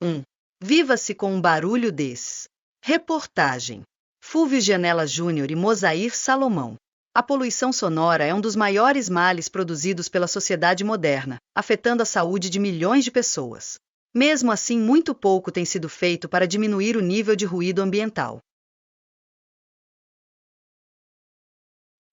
1. Viva-se com um barulho desses. Reportagem. Fúvio Gianella Júnior e Mosair Salomão. A poluição sonora é um dos maiores males produzidos pela sociedade moderna, afetando a saúde de milhões de pessoas. Mesmo assim, muito pouco tem sido feito para diminuir o nível de ruído ambiental.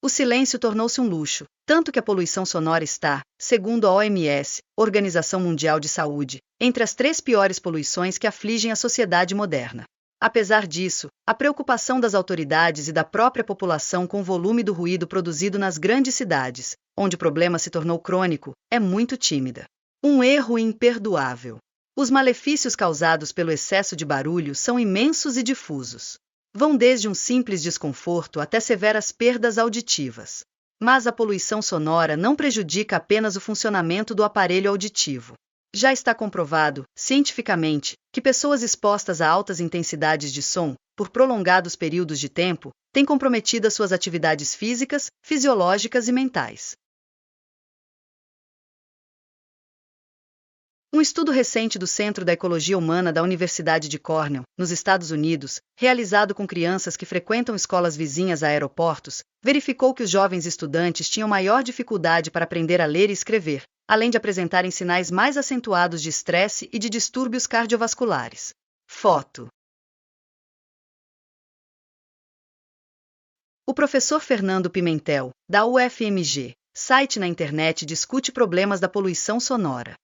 O silêncio tornou-se um luxo, tanto que a poluição sonora está, segundo a OMS, Organização Mundial de Saúde, entre as 3 piores poluições que afligem a sociedade moderna. Apesar disso, a preocupação das autoridades e da própria população com o volume do ruído produzido nas grandes cidades, onde o problema se tornou crônico, é muito tímida. Um erro imperdoável. Os malefícios causados pelo excesso de barulho são imensos e difusos. Vão desde um simples desconforto até severas perdas auditivas. Mas a poluição sonora não prejudica apenas o funcionamento do aparelho auditivo. Já está comprovado, cientificamente, que pessoas expostas a altas intensidades de som, por prolongados períodos de tempo, têm comprometido as suas atividades físicas, fisiológicas e mentais. Um estudo recente do Centro da Ecologia Humana da Universidade de Cornell, nos Estados Unidos, realizado com crianças que frequentam escolas vizinhas a aeroportos, verificou que os jovens estudantes tinham maior dificuldade para aprender a ler e escrever, além de apresentarem sinais mais acentuados de estresse e de distúrbios cardiovasculares. Foto. O professor Fernando Pimentel, da UFMG, site na internet, discute problemas da poluição sonora.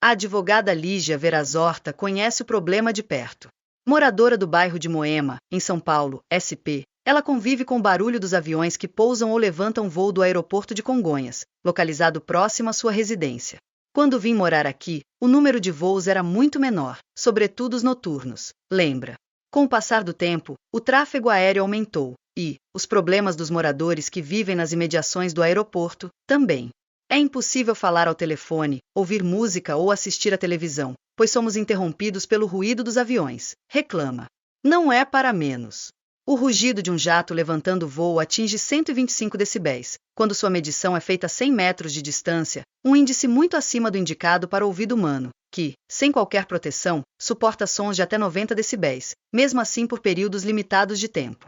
A advogada Lígia Verazorta conhece o problema de perto. Moradora do bairro de Moema, em São Paulo, SP, ela convive com o barulho dos aviões que pousam ou levantam voo do aeroporto de Congonhas, localizado próximo à sua residência. Quando vim morar aqui, o número de voos era muito menor, sobretudo os noturnos, lembra. Com o passar do tempo, o tráfego aéreo aumentou, e os problemas dos moradores que vivem nas imediações do aeroporto, também. É impossível falar ao telefone, ouvir música ou assistir à televisão, pois somos interrompidos pelo ruído dos aviões, reclama. Não é para menos. O rugido de um jato levantando voo atinge 125 decibéis, quando sua medição é feita a 100 metros de distância, um índice muito acima do indicado para o ouvido humano, que, sem qualquer proteção, suporta sons de até 90 decibéis, mesmo assim por períodos limitados de tempo.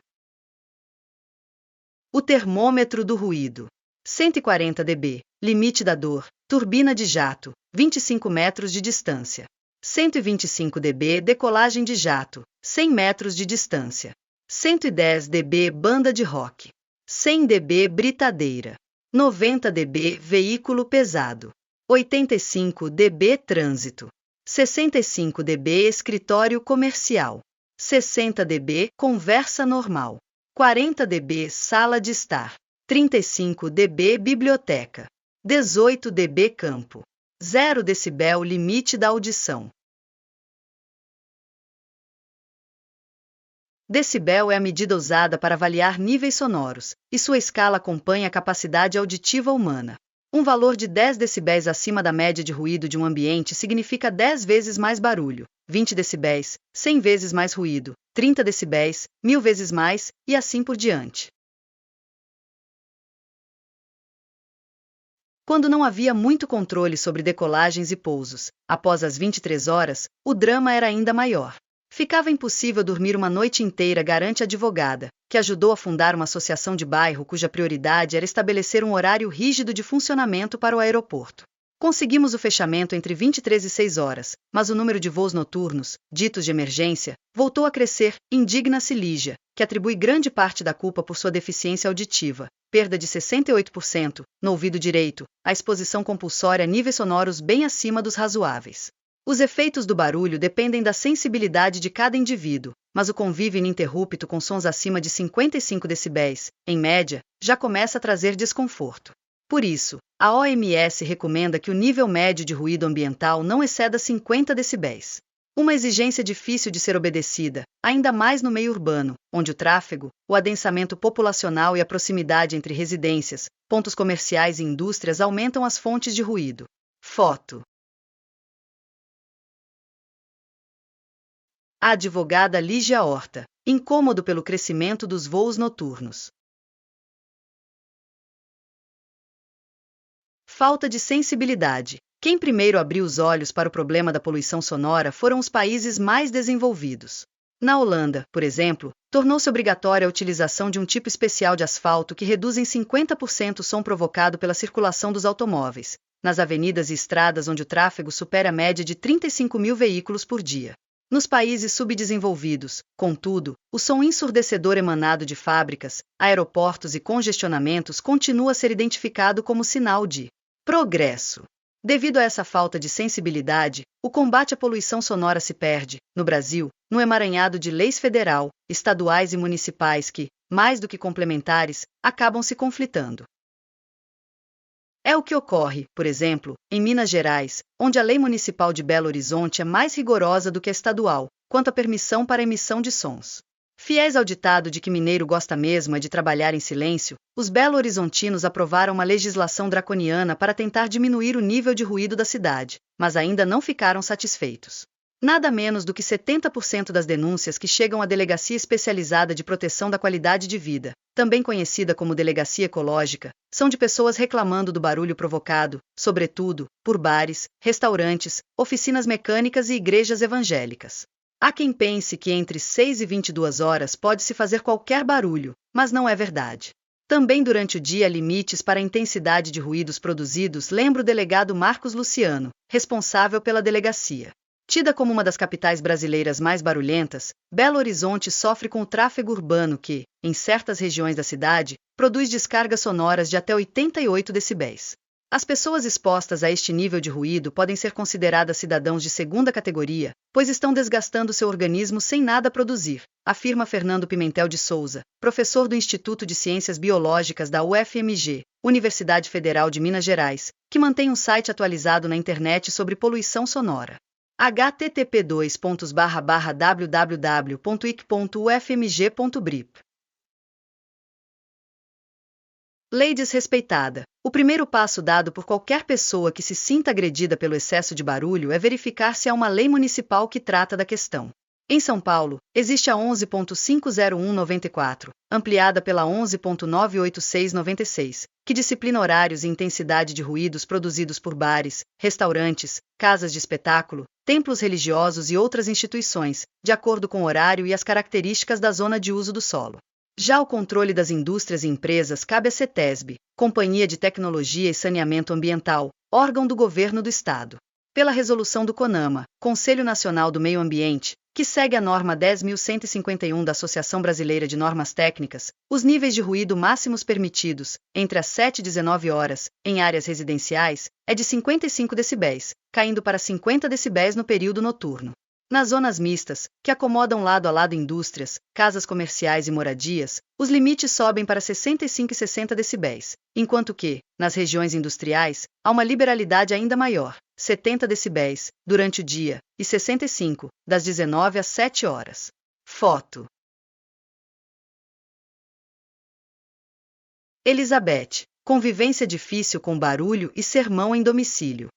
O termômetro do ruído. 140 dB, limite da dor, turbina de jato, 25 metros de distância. 125 dB, decolagem de jato, 100 metros de distância. 110 dB, banda de rock. 100 dB, britadeira. 90 dB, veículo pesado. 85 dB, trânsito. 65 dB, escritório comercial. 60 dB, conversa normal. 40 dB, sala de estar. 35 dB, biblioteca. 18 dB, campo. 0 decibel, limite da audição. Decibel é a medida usada para avaliar níveis sonoros, e sua escala acompanha a capacidade auditiva humana. Um valor de 10 decibéis acima da média de ruído de um ambiente significa 10 vezes mais barulho, 20 decibéis, 100 vezes mais ruído, 30 decibéis, 1000 vezes mais, e assim por diante. Quando não havia muito controle sobre decolagens e pousos, após as 23 horas, o drama era ainda maior. Ficava impossível dormir uma noite inteira, garante a advogada, que ajudou a fundar uma associação de bairro cuja prioridade era estabelecer um horário rígido de funcionamento para o aeroporto. Conseguimos o fechamento entre 23 e 6 horas, mas o número de voos noturnos, ditos de emergência, voltou a crescer, indigna-se Lígia, que atribui grande parte da culpa por sua deficiência auditiva, perda de 68% no ouvido direito, a exposição compulsória a níveis sonoros bem acima dos razoáveis. Os efeitos do barulho dependem da sensibilidade de cada indivíduo, mas o convívio ininterrupto com sons acima de 55 decibéis, em média, já começa a trazer desconforto. Por isso, a OMS recomenda que o nível médio de ruído ambiental não exceda 50 decibéis. Uma exigência difícil de ser obedecida, ainda mais no meio urbano, onde o tráfego, o adensamento populacional e a proximidade entre residências, pontos comerciais e indústrias aumentam as fontes de ruído. Foto. A advogada Lígia Horta, incômodo pelo crescimento dos voos noturnos. Falta de sensibilidade. Quem primeiro abriu os olhos para o problema da poluição sonora foram os países mais desenvolvidos. Na Holanda, por exemplo, tornou-se obrigatória a utilização de um tipo especial de asfalto que reduz em 50% o som provocado pela circulação dos automóveis, nas avenidas e estradas onde o tráfego supera a média de 35 mil veículos por dia. Nos países subdesenvolvidos, contudo, o som ensurdecedor emanado de fábricas, aeroportos e congestionamentos continua a ser identificado como sinal de progresso. Devido a essa falta de sensibilidade, o combate à poluição sonora se perde, no Brasil, no emaranhado de leis federal, estaduais e municipais que, mais do que complementares, acabam se conflitando. É o que ocorre, por exemplo, em Minas Gerais, onde a lei municipal de Belo Horizonte é mais rigorosa do que a estadual, quanto à permissão para a emissão de sons. Fiéis ao ditado de que mineiro gosta mesmo é de trabalhar em silêncio, os belo-horizontinos aprovaram uma legislação draconiana para tentar diminuir o nível de ruído da cidade, mas ainda não ficaram satisfeitos. Nada menos do que 70% das denúncias que chegam à Delegacia Especializada de Proteção da Qualidade de Vida, também conhecida como Delegacia Ecológica, são de pessoas reclamando do barulho provocado, sobretudo, por bares, restaurantes, oficinas mecânicas e igrejas evangélicas. Há quem pense que entre 6 e 22 horas pode-se fazer qualquer barulho, mas não é verdade. Também durante o dia há limites para a intensidade de ruídos produzidos, lembra o delegado Marcos Luciano, responsável pela delegacia. Tida como uma das capitais brasileiras mais barulhentas, Belo Horizonte sofre com o tráfego urbano que, em certas regiões da cidade, produz descargas sonoras de até 88 decibéis. As pessoas expostas a este nível de ruído podem ser consideradas cidadãos de segunda categoria, pois estão desgastando seu organismo sem nada produzir, afirma Fernando Pimentel de Souza, professor do Instituto de Ciências Biológicas da UFMG, Universidade Federal de Minas Gerais, que mantém um site atualizado na internet sobre poluição sonora. http://www.ic.ufmg.brip. Lei desrespeitada. O primeiro passo dado por qualquer pessoa que se sinta agredida pelo excesso de barulho é verificar se há uma lei municipal que trata da questão. Em São Paulo, existe a 11.501/94, ampliada pela 11.986/96, que disciplina horários e intensidade de ruídos produzidos por bares, restaurantes, casas de espetáculo, templos religiosos e outras instituições, de acordo com o horário e as características da zona de uso do solo. Já o controle das indústrias e empresas cabe à CETESB, Companhia de Tecnologia e Saneamento Ambiental, órgão do governo do estado. Pela resolução do CONAMA, Conselho Nacional do Meio Ambiente, que segue a norma 10.151 da Associação Brasileira de Normas Técnicas, os níveis de ruído máximos permitidos, entre as 7 e 19 horas, em áreas residenciais, é de 55 decibéis, caindo para 50 decibéis no período noturno. Nas zonas mistas, que acomodam lado a lado indústrias, casas comerciais e moradias, os limites sobem para 65 e 60 decibéis, enquanto que, nas regiões industriais, há uma liberalidade ainda maior, 70 decibéis, durante o dia, e 65, das 19 às 7 horas. Foto. Elizabeth. Convivência difícil com barulho e sermão em domicílio.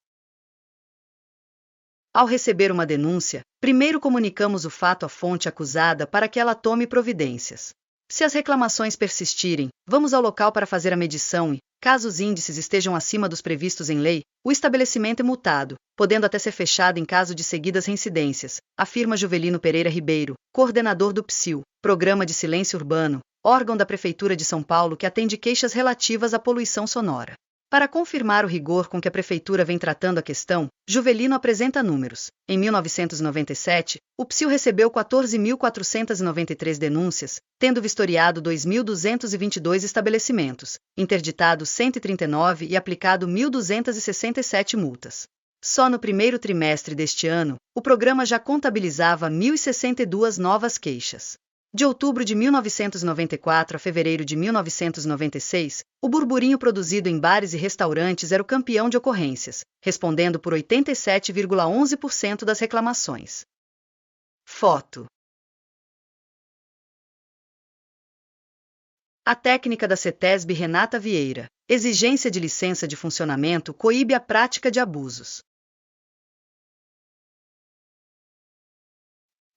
Ao receber uma denúncia, primeiro comunicamos o fato à fonte acusada para que ela tome providências. Se as reclamações persistirem, vamos ao local para fazer a medição e, caso os índices estejam acima dos previstos em lei, o estabelecimento é multado, podendo até ser fechado em caso de seguidas reincidências, afirma Juvelino Pereira Ribeiro, coordenador do PSIL, Programa de Silêncio Urbano, órgão da Prefeitura de São Paulo que atende queixas relativas à poluição sonora. Para confirmar o rigor com que a Prefeitura vem tratando a questão, Juvelino apresenta números. Em 1997, o PSIL recebeu 14.493 denúncias, tendo vistoriado 2.222 estabelecimentos, interditado 139 e aplicado 1.267 multas. Só no primeiro trimestre deste ano, o programa já contabilizava 1.062 novas queixas. De outubro de 1994 a fevereiro de 1996, o burburinho produzido em bares e restaurantes era o campeão de ocorrências, respondendo por 87,11% das reclamações. Foto. A técnica da CETESB Renata Vieira. Exigência de licença de funcionamento coíbe a prática de abusos.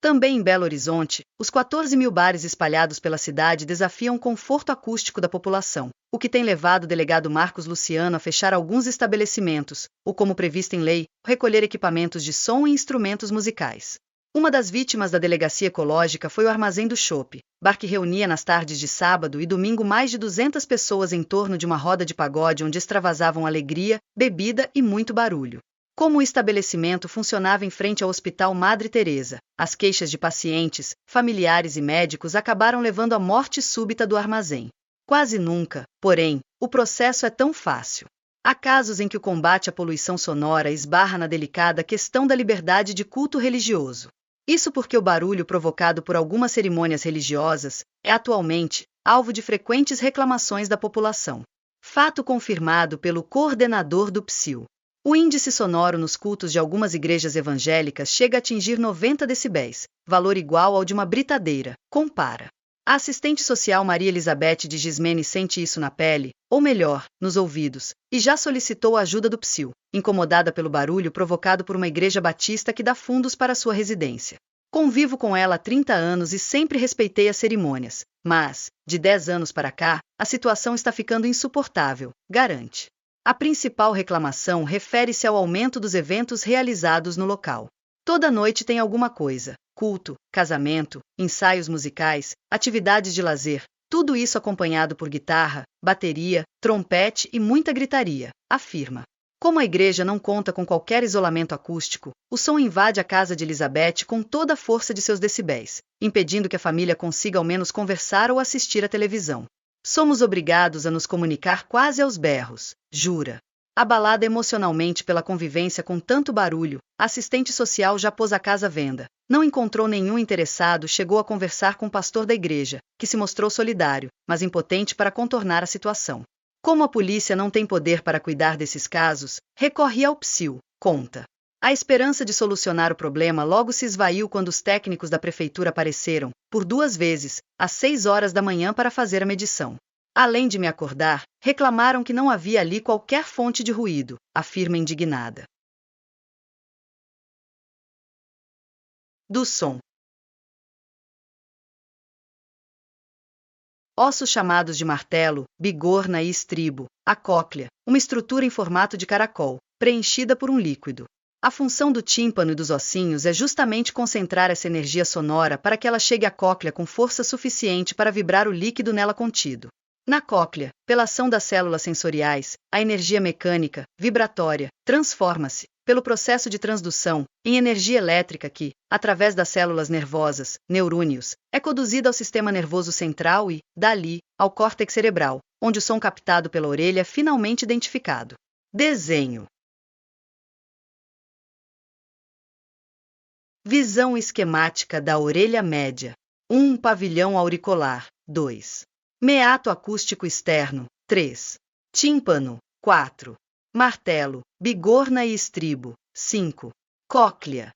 Também em Belo Horizonte, os 14 mil bares espalhados pela cidade desafiam o conforto acústico da população, o que tem levado o delegado Marcos Luciano a fechar alguns estabelecimentos, ou como previsto em lei, recolher equipamentos de som e instrumentos musicais. Uma das vítimas da delegacia ecológica foi o Armazém do Chopp, bar que reunia nas tardes de sábado e domingo mais de 200 pessoas em torno de uma roda de pagode onde extravasavam alegria, bebida e muito barulho. Como o estabelecimento funcionava em frente ao Hospital Madre Teresa, as queixas de pacientes, familiares e médicos acabaram levando à morte súbita do armazém. Quase nunca, porém, o processo é tão fácil. Há casos em que o combate à poluição sonora esbarra na delicada questão da liberdade de culto religioso. Isso porque o barulho provocado por algumas cerimônias religiosas é atualmente alvo de frequentes reclamações da população. Fato confirmado pelo coordenador do PSIL. O índice sonoro nos cultos de algumas igrejas evangélicas chega a atingir 90 decibéis, valor igual ao de uma britadeira, compara. A assistente social Maria Elizabeth de Gismene sente isso na pele, ou melhor, nos ouvidos, e já solicitou a ajuda do PSIL, incomodada pelo barulho provocado por uma igreja batista que dá fundos para sua residência. Convivo com ela há 30 anos e sempre respeitei as cerimônias, mas, de 10 anos para cá, a situação está ficando insuportável, garante. A principal reclamação refere-se ao aumento dos eventos realizados no local. Toda noite tem alguma coisa: culto, casamento, ensaios musicais, atividades de lazer, tudo isso acompanhado por guitarra, bateria, trompete e muita gritaria, afirma. Como a igreja não conta com qualquer isolamento acústico, o som invade a casa de Elizabeth com toda a força de seus decibéis, impedindo que a família consiga ao menos conversar ou assistir à televisão. Somos obrigados a nos comunicar quase aos berros, jura. Abalada emocionalmente pela convivência com tanto barulho, a assistente social já pôs a casa à venda. Não encontrou nenhum interessado, chegou a conversar com o pastor da igreja, que se mostrou solidário, mas impotente para contornar a situação. Como a polícia não tem poder para cuidar desses casos, recorre ao PSIL, conta. A esperança de solucionar o problema logo se esvaiu quando os técnicos da prefeitura apareceram, por 2 vezes, às 6 horas da manhã para fazer a medição. Além de me acordar, reclamaram que não havia ali qualquer fonte de ruído, afirma indignada. Do som. Ossos chamados de martelo, bigorna e estribo, a cóclea, uma estrutura em formato de caracol, preenchida por um líquido. A função do tímpano e dos ossinhos é justamente concentrar essa energia sonora para que ela chegue à cóclea com força suficiente para vibrar o líquido nela contido. Na cóclea, pela ação das células sensoriais, a energia mecânica, vibratória, transforma-se, pelo processo de transdução, em energia elétrica que, através das células nervosas, neurônios, é conduzida ao sistema nervoso central e, dali, ao córtex cerebral, onde o som captado pela orelha é finalmente identificado. Desenho. Visão esquemática da orelha média. 1. Pavilhão auricular. 2. Meato acústico externo. 3. Tímpano. 4. Martelo, bigorna e estribo. 5. Cóclea.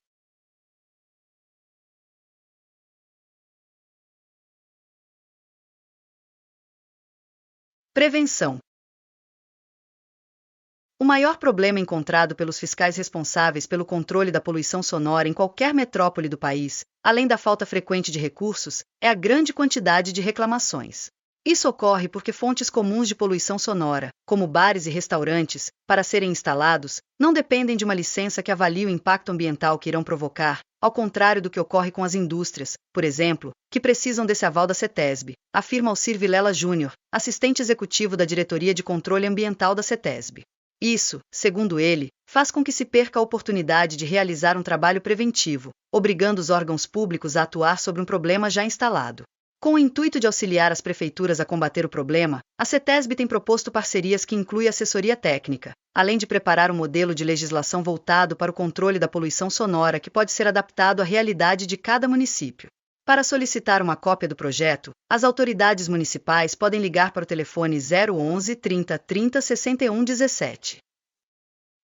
Prevenção. O maior problema encontrado pelos fiscais responsáveis pelo controle da poluição sonora em qualquer metrópole do país, além da falta frequente de recursos, é a grande quantidade de reclamações. Isso ocorre porque fontes comuns de poluição sonora, como bares e restaurantes, para serem instalados, não dependem de uma licença que avalie o impacto ambiental que irão provocar, ao contrário do que ocorre com as indústrias, por exemplo, que precisam desse aval da CETESB, afirma Alcir Vilela Júnior, assistente executivo da Diretoria de Controle Ambiental da CETESB. Isso, segundo ele, faz com que se perca a oportunidade de realizar um trabalho preventivo, obrigando os órgãos públicos a atuar sobre um problema já instalado. Com o intuito de auxiliar as prefeituras a combater o problema, a CETESB tem proposto parcerias que incluem assessoria técnica, além de preparar um modelo de legislação voltado para o controle da poluição sonora que pode ser adaptado à realidade de cada município. Para solicitar uma cópia do projeto, as autoridades municipais podem ligar para o telefone 011 30 30 61 17.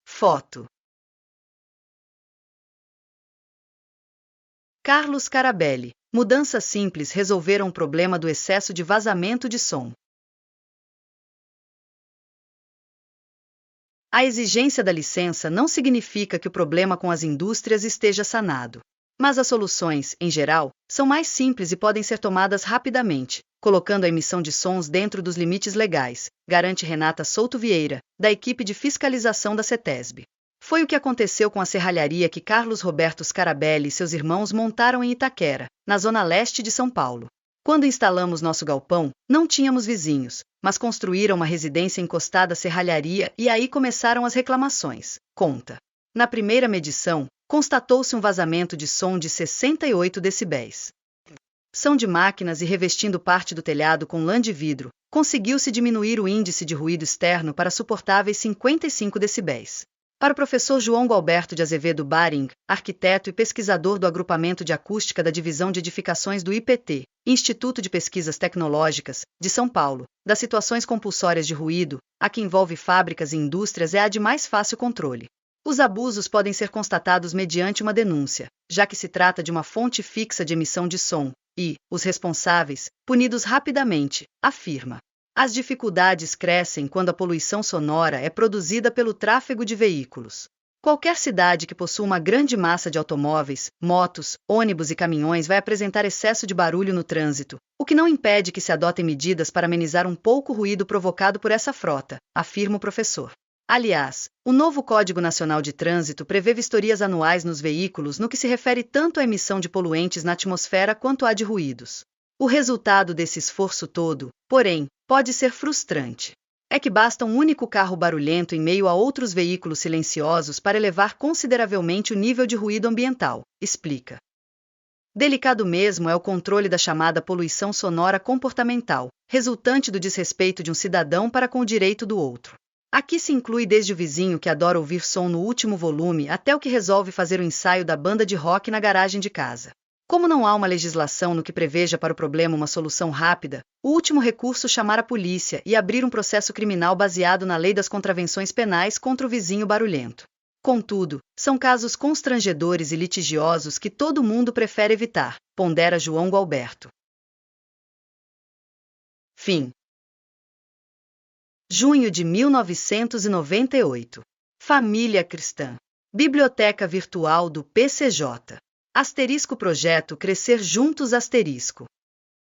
Foto. Carlos Carabelli. Mudanças simples resolveram o problema do excesso de vazamento de som. A exigência da licença não significa que o problema com as indústrias esteja sanado. Mas as soluções, em geral, são mais simples e podem ser tomadas rapidamente, colocando a emissão de sons dentro dos limites legais, garante Renata Souto Vieira, da equipe de fiscalização da CETESB. Foi o que aconteceu com a serralharia que Carlos Roberto Scarabelli e seus irmãos montaram em Itaquera, na zona leste de São Paulo. Quando instalamos nosso galpão, não tínhamos vizinhos, mas construíram uma residência encostada à serralharia e aí começaram as reclamações, conta. Na primeira medição, constatou-se um vazamento de som de 68 decibéis. Som de máquinas e revestindo parte do telhado com lã de vidro, conseguiu-se diminuir o índice de ruído externo para suportáveis 55 decibéis. Para o professor João Gualberto de Azevedo Baring, arquiteto e pesquisador do Agrupamento de Acústica da Divisão de Edificações do IPT, Instituto de Pesquisas Tecnológicas, de São Paulo, das situações compulsórias de ruído, a que envolve fábricas e indústrias é a de mais fácil controle. Os abusos podem ser constatados mediante uma denúncia, já que se trata de uma fonte fixa de emissão de som, e, os responsáveis, punidos rapidamente, afirma. As dificuldades crescem quando a poluição sonora é produzida pelo tráfego de veículos. Qualquer cidade que possua uma grande massa de automóveis, motos, ônibus e caminhões vai apresentar excesso de barulho no trânsito, o que não impede que se adotem medidas para amenizar um pouco o ruído provocado por essa frota, afirma o professor. Aliás, o novo Código Nacional de Trânsito prevê vistorias anuais nos veículos no que se refere tanto à emissão de poluentes na atmosfera quanto à de ruídos. O resultado desse esforço todo, porém, pode ser frustrante. É que basta um único carro barulhento em meio a outros veículos silenciosos para elevar consideravelmente o nível de ruído ambiental, explica. Delicado mesmo é o controle da chamada poluição sonora comportamental, resultante do desrespeito de um cidadão para com o direito do outro. Aqui se inclui desde o vizinho que adora ouvir som no último volume até o que resolve fazer o ensaio da banda de rock na garagem de casa. Como não há uma legislação no que preveja para o problema uma solução rápida, o último recurso é chamar a polícia e abrir um processo criminal baseado na lei das contravenções penais contra o vizinho barulhento. Contudo, são casos constrangedores e litigiosos que todo mundo prefere evitar, pondera João Gualberto. Fim. Junho de 1998. Família Cristã. Biblioteca Virtual do PCJ. Asterisco Projeto Crescer Juntos asterisco.